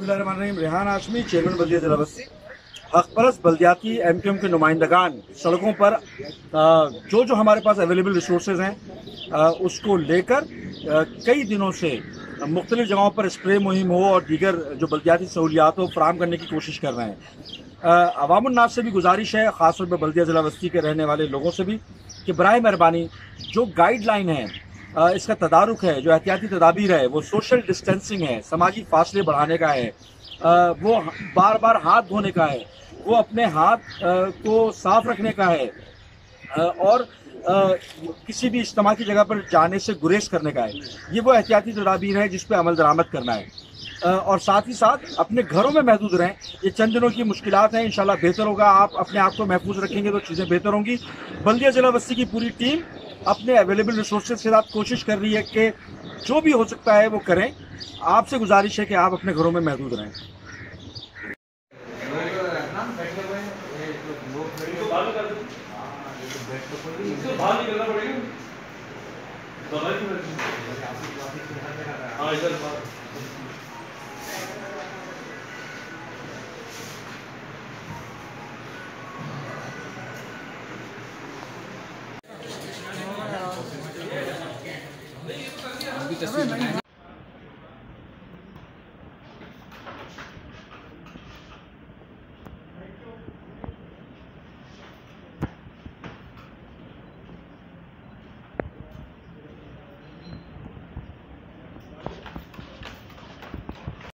बिस्मिल्लाहिर्रहमानिर्रहीम। रेहान हाशमी, चेयरमैन बल्दिया जिला बस्ती। हक़परस्त बल्दियाती MQM के नुमाइंदगान सड़कों पर जो हमारे पास अवेलेबल रिसोर्सेज हैं उसको लेकर कई दिनों से मुख्तलिफ जगहों पर स्प्रे मुहिम हो और दीगर जो बल्दियाती सहूलियात हो फराम करने की कोशिश कर रहे हैं। अवामुन्नास से भी गुजारिश है, ख़ासतौर पर बल्दिया जिला बस्ती के रहने वाले लोगों से भी, कि बराए मेहरबानी जो गाइडलाइन है, इसका तदारुक है, जो एहतियाती तदाबीर है, वो सोशल डिस्टेंसिंग है, समाजी फासले बढ़ाने का है, वो बार बार हाथ धोने का है, वो अपने हाथ को साफ रखने का है, और किसी भी इज्तिमा की जगह पर जाने से गुरेज करने का है। ये वो एहतियाती तदाबीर है जिस पर अमल दरामद करना है। और साथ ही साथ अपने घरों में महदूद रहें। ये चंद दिनों की मुश्किलात हैं, इंशाल्लाह बेहतर होगा। आप अपने आप को महफूज रखेंगे तो चीज़ें बेहतर होंगी। बल्दिया जिला बस्ती की पूरी टीम अपने अवेलेबल रिसोर्सेज के साथ कोशिश कर रही है कि जो भी हो सकता है वो करें। आपसे गुजारिश है कि आप अपने घरों में महदूद रहें। बाहर निकलना पड़ेगा। हाँ इधर अभी तस्वीर